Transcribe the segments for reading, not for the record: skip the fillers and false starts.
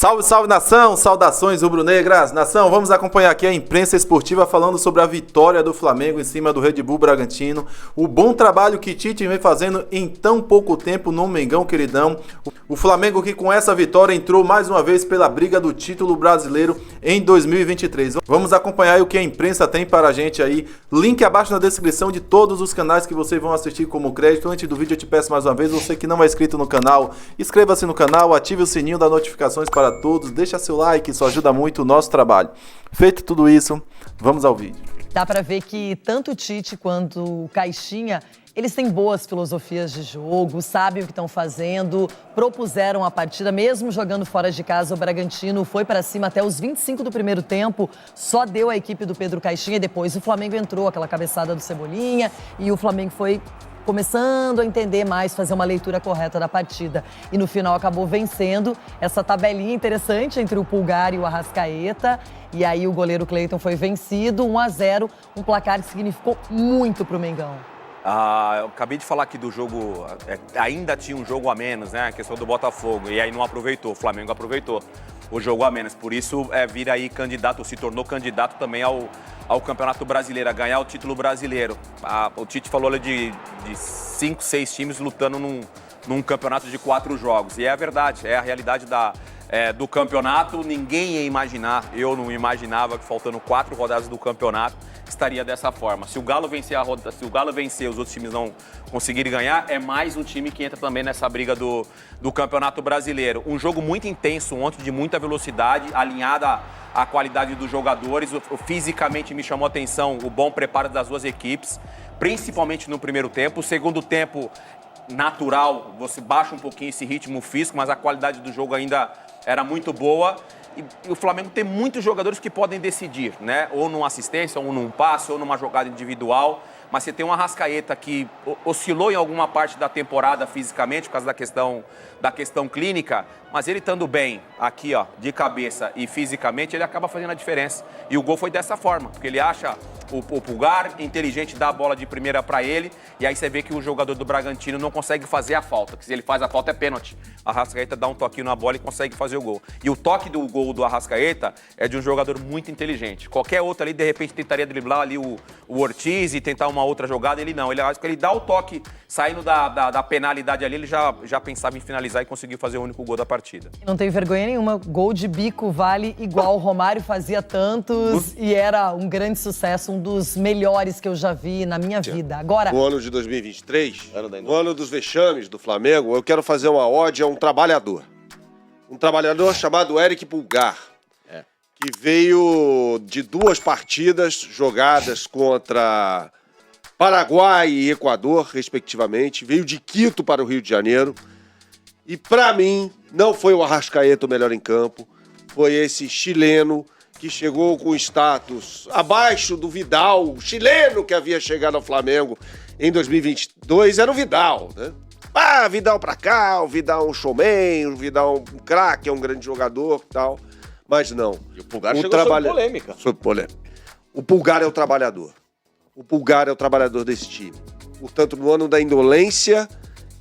Salve, salve nação, saudações rubro-negras. Nação, vamos acompanhar aqui a imprensa esportiva falando sobre a vitória do Flamengo em cima do Red Bull Bragantino. O bom trabalho que Tite vem fazendo em tão pouco tempo no Mengão queridão. O Flamengo que com essa vitória entrou mais uma vez pela briga do título brasileiro em 2023. Vamos acompanhar o que a imprensa tem para a gente aí. Link abaixo na descrição de todos os canais que vocês vão assistir como crédito. Antes do vídeo eu te peço mais uma vez, você que não é inscrito no canal, inscreva-se no canal, ative o sininho das notificações para todos, deixa seu like, isso ajuda muito o nosso trabalho. Feito tudo isso, vamos ao vídeo. Dá pra ver que tanto o Tite quanto o Caixinha, eles têm boas filosofias de jogo, sabem o que estão fazendo, propuseram a partida, mesmo jogando fora de casa. O Bragantino foi pra cima até os 25 do primeiro tempo, só deu a equipe do Pedro Caixinha e depois o Flamengo entrou, aquela cabeçada do Cebolinha, e o Flamengo foi começando a entender mais, fazer uma leitura correta da partida. E no final acabou vencendo essa tabelinha interessante entre o Pulgar e o Arrascaeta. E aí o goleiro Cleiton foi vencido, 1-0, um placar que significou muito pro Mengão. Eu acabei de falar aqui do jogo, ainda tinha um jogo a menos, né? A questão do Botafogo, e aí não aproveitou, o Flamengo aproveitou o jogo a menos. Por isso, vira aí candidato, se tornou candidato também ao Campeonato Brasileiro, a ganhar o título brasileiro. O Tite falou ali de 5, 6 times lutando num campeonato de 4 jogos. E é a verdade, é a realidade do campeonato. Ninguém ia imaginar, eu não imaginava que faltando 4 rodadas do campeonato estaria dessa forma. Se o Galo vencer a rodada, se o Galo vencer, os outros times não conseguirem ganhar, é mais um time que entra também nessa briga do Campeonato Brasileiro. Um jogo muito intenso ontem, de muita velocidade, alinhada à qualidade dos jogadores. Fisicamente me chamou a atenção o bom preparo das duas equipes, principalmente no primeiro tempo. O segundo tempo, natural, você baixa um pouquinho esse ritmo físico, mas a qualidade do jogo ainda era muito boa. E o Flamengo tem muitos jogadores que podem decidir, né? Ou numa assistência, ou num passe, ou numa jogada individual. Mas você tem um Arrascaeta que oscilou em alguma parte da temporada fisicamente, por causa da questão clínica, mas ele estando bem aqui, ó, de cabeça e fisicamente, ele acaba fazendo a diferença. E o gol foi dessa forma, porque ele acha o Pulgar inteligente, dá a bola de primeira para ele, e aí você vê que o jogador do Bragantino não consegue fazer a falta, que se ele faz a falta é pênalti. A Arrascaeta dá um toquinho na bola e consegue fazer o gol. E o toque do gol do Arrascaeta é de um jogador muito inteligente. Qualquer outro ali, de repente, tentaria driblar ali o Ortiz e tentar uma outra jogada, ele não. Ele dá o toque, saindo da penalidade ali, ele já pensava em finalizar e conseguiu fazer o único gol da partida. Não tem vergonha nenhuma, gol de bico vale igual. O Romário fazia tantos e era um grande sucesso, um dos melhores que eu já vi na minha vida. Agora, no ano de 2023, no ano dos vexames do Flamengo, eu quero fazer uma ode a um trabalhador. Um trabalhador chamado Eric Pulgar, que veio de 2 partidas jogadas contra Paraguai e Equador, respectivamente. Veio de Quito para o Rio de Janeiro. E, para mim, não foi o Arrascaeta o melhor em campo. Foi esse chileno que chegou com status abaixo do Vidal. O chileno que havia chegado ao Flamengo em 2022 era o Vidal, né? Vidal pra cá, o Vidal um showman, o Vidal um craque, é um grande jogador e tal. Mas não. E o Pulgar chegou sob polêmica. Sob polêmica. O Pulgar é o trabalhador. O Pulgar é o trabalhador desse time. Portanto, no ano da indolência,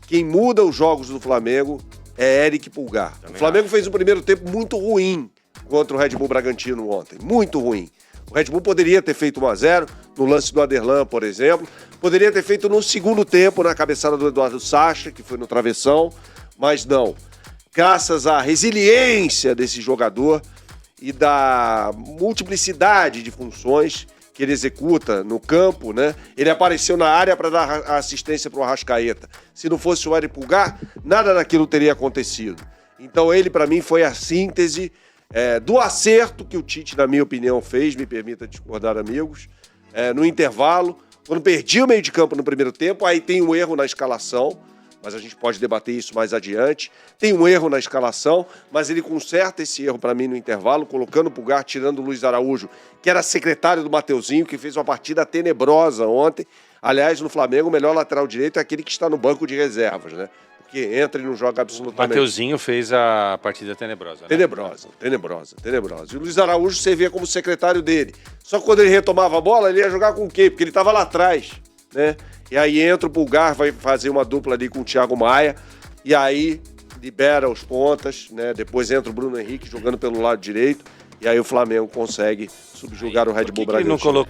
quem muda os jogos do Flamengo é Eric Pulgar. O Flamengo fez um primeiro tempo muito ruim contra o Red Bull Bragantino ontem. Muito ruim. O Red Bull poderia ter feito 1-0 no lance do Aderlan, por exemplo. Poderia ter feito no segundo tempo, na cabeçada do Eduardo Sacha, que foi no travessão. Mas não. Graças à resiliência desse jogador e da multiplicidade de funções que ele executa no campo, né? Ele apareceu na área para dar assistência para o Arrascaeta. Se não fosse o Eric Pulgar, nada daquilo teria acontecido. Então ele, para mim, foi a síntese do acerto que o Tite, na minha opinião, fez, me permita discordar, amigos, no intervalo, quando perdi o meio de campo no primeiro tempo, aí tem um erro na escalação, mas a gente pode debater isso mais adiante. Tem um erro na escalação, mas ele conserta esse erro para mim no intervalo, colocando o Pulgar, tirando o Luiz Araújo, que era secretário do Mateuzinho, que fez uma partida tenebrosa ontem. Aliás, no Flamengo, o melhor lateral direito é aquele que está no banco de reservas, né? Porque entra e não joga absolutamente. O Mateuzinho fez a partida tenebrosa, né? Tenebrosa. E o Luiz Araújo servia como secretário dele. Só que quando ele retomava a bola, ele ia jogar com o quê? Porque ele estava lá atrás, né? E aí entra o Pulgar, vai fazer uma dupla ali com o Thiago Maia. E aí libera os pontas, né? Depois entra o Bruno Henrique jogando pelo lado direito, e aí o Flamengo consegue subjugar o Red Bull Bragantino.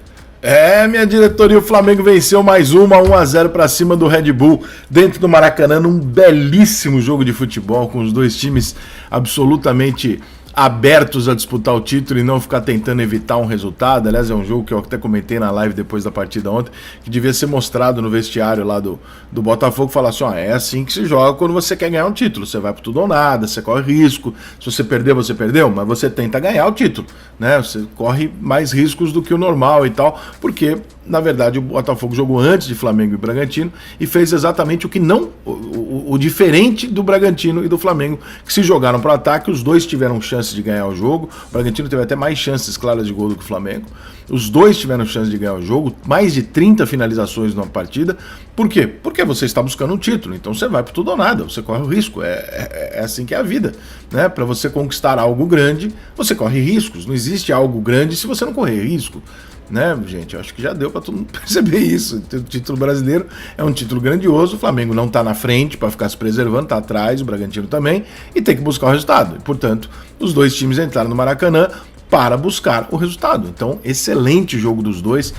Minha diretoria, o Flamengo venceu mais 1-0 para cima do Red Bull dentro do Maracanã, num belíssimo jogo de futebol, com os dois times absolutamente abertos a disputar o título e não ficar tentando evitar um resultado. Aliás, é um jogo que eu até comentei na live depois da partida ontem, que devia ser mostrado no vestiário lá do Botafogo, falar assim, é assim que se joga quando você quer ganhar um título, você vai por tudo ou nada, você corre risco, se você perder, você perdeu, mas você tenta ganhar o título, né? Você corre mais riscos do que o normal e tal, porque na verdade o Botafogo jogou antes de Flamengo e Bragantino e fez exatamente o que não, o diferente do Bragantino e do Flamengo, que se jogaram para o ataque, os dois tiveram chance de ganhar o jogo. O Bragantino teve até mais chances claras de gol do que o Flamengo. Os dois tiveram chance de ganhar o jogo, mais de 30 finalizações numa partida. Por quê? Porque você está buscando um título, então você vai por tudo ou nada, você corre o risco, é assim que é a vida, né? Para você conquistar algo grande, você corre riscos, não existe algo grande se você não correr risco, né, gente? Eu acho que já deu para todo mundo perceber isso. O título brasileiro é um título grandioso, o Flamengo não está na frente para ficar se preservando, está atrás, o Bragantino também, e tem que buscar o resultado. E, portanto, os dois times entraram no Maracanã para buscar o resultado. Então, excelente jogo dos dois.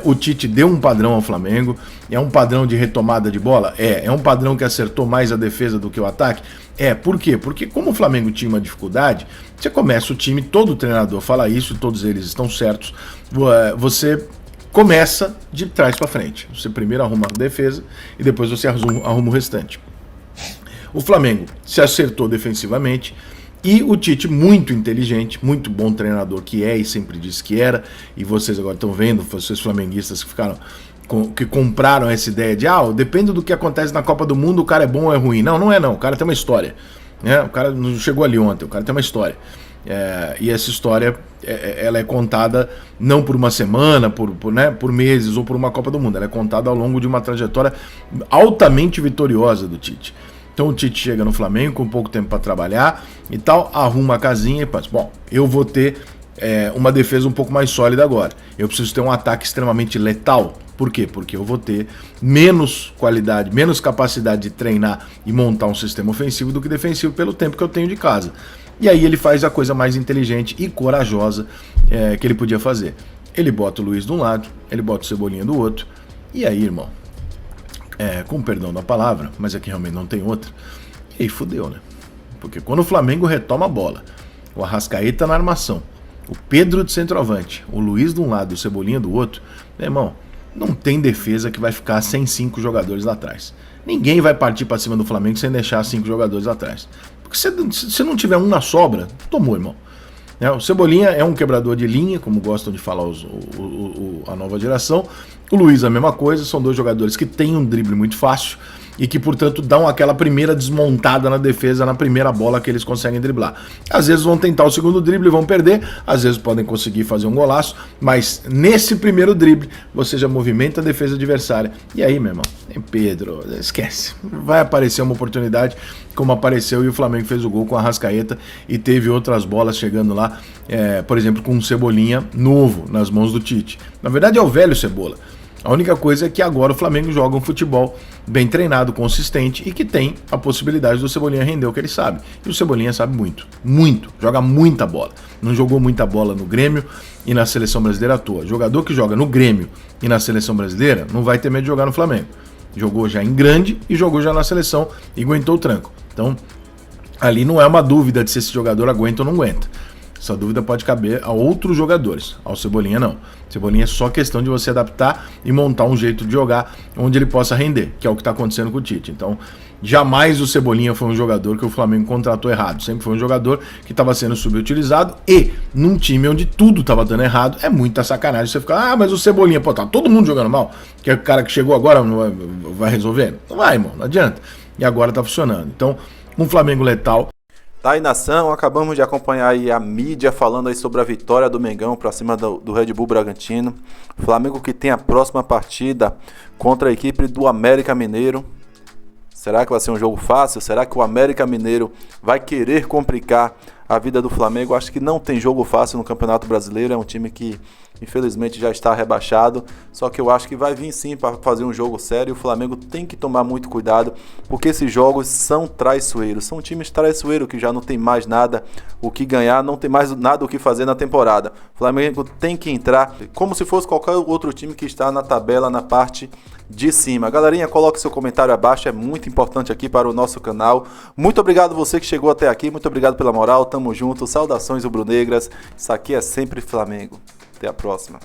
O Tite deu um padrão ao Flamengo, é um padrão de retomada de bola? É um padrão que acertou mais a defesa do que o ataque? Por quê? Porque como o Flamengo tinha uma dificuldade, você começa o time, todo treinador fala isso, todos eles estão certos, você começa de trás para frente. Você primeiro arruma a defesa e depois você arruma o restante. O Flamengo se acertou defensivamente, e o Tite, muito inteligente, muito bom treinador que é e sempre disse que era, e vocês agora estão vendo, vocês flamenguistas que compraram essa ideia de depende do que acontece na Copa do Mundo, o cara é bom ou é ruim. Não é não, o cara tem uma história, né? O cara não chegou ali ontem, o cara tem uma história. E essa história ela é contada não por uma semana, por meses ou por uma Copa do Mundo, ela é contada ao longo de uma trajetória altamente vitoriosa do Tite. Então o Tite chega no Flamengo com pouco tempo para trabalhar e tal, arruma a casinha e pensa, eu vou ter uma defesa um pouco mais sólida agora. Eu preciso ter um ataque extremamente letal. Por quê? Porque eu vou ter menos qualidade, menos capacidade de treinar e montar um sistema ofensivo do que defensivo pelo tempo que eu tenho de casa. E aí ele faz a coisa mais inteligente e corajosa que ele podia fazer. Ele bota o Luiz de um lado, ele bota o Cebolinha do outro, e aí, irmão, com perdão da palavra, mas aqui realmente não tem outra, e aí fudeu, né? Porque quando o Flamengo retoma a bola, o Arrascaeta na armação, o Pedro de centroavante, o Luiz de um lado e o Cebolinha do outro, meu irmão, não tem defesa que vai ficar sem 5 jogadores lá atrás. Ninguém vai partir para cima do Flamengo sem deixar 5 jogadores atrás. Porque se não tiver um na sobra, tomou, irmão. O Cebolinha é um quebrador de linha, como gostam de falar a nova geração. O Luiz a mesma coisa, são dois jogadores que têm um drible muito fácil e que, portanto, dão aquela primeira desmontada na defesa na primeira bola que eles conseguem driblar. Às vezes vão tentar o segundo drible e vão perder, às vezes podem conseguir fazer um golaço, mas nesse primeiro drible você já movimenta a defesa adversária. E aí, meu irmão, Pedro, esquece. Vai aparecer uma oportunidade como apareceu e o Flamengo fez o gol com a Arrascaeta e teve outras bolas chegando lá, por exemplo, com um Cebolinha novo nas mãos do Tite. Na verdade é o velho Cebola. A única coisa é que agora o Flamengo joga um futebol bem treinado, consistente e que tem a possibilidade do Cebolinha render o que ele sabe. E o Cebolinha sabe muito, joga muita bola. Não jogou muita bola no Grêmio e na Seleção Brasileira à toa. Jogador que joga no Grêmio e na Seleção Brasileira não vai ter medo de jogar no Flamengo. Jogou já em grande e jogou já na seleção e aguentou o tranco. Então, ali não é uma dúvida de se esse jogador aguenta ou não aguenta. Essa dúvida pode caber a outros jogadores, ao Cebolinha não. Cebolinha é só questão de você adaptar e montar um jeito de jogar onde ele possa render, que é o que está acontecendo com o Tite. Então, jamais o Cebolinha foi um jogador que o Flamengo contratou errado. Sempre foi um jogador que estava sendo subutilizado e num time onde tudo estava dando errado, é muita sacanagem você ficar, mas o Cebolinha, tá todo mundo jogando mal, que é o cara que chegou agora não vai resolver? Não vai, irmão, não adianta. E agora tá funcionando. Então, um Flamengo letal. Tá aí, nação, acabamos de acompanhar aí a mídia falando aí sobre a vitória do Mengão para cima do Red Bull Bragantino. Flamengo que tem a próxima partida contra a equipe do América Mineiro. Será que vai ser um jogo fácil? Será que o América Mineiro vai querer complicar a vida do Flamengo? Acho que não tem jogo fácil no Campeonato Brasileiro. É um time que infelizmente já está rebaixado, só que eu acho que vai vir sim para fazer um jogo sério. O Flamengo tem que tomar muito cuidado, porque esses jogos são traiçoeiros, são times traiçoeiros que já não tem mais nada o que ganhar, não tem mais nada o que fazer na temporada. O Flamengo tem que entrar como se fosse qualquer outro time que está na tabela, na parte de cima. Galerinha, coloque seu comentário abaixo, é muito importante aqui para o nosso canal. Muito obrigado você que chegou até aqui, muito obrigado pela moral, tamo junto, saudações rubro-negras, isso aqui é sempre Flamengo. Até a próxima.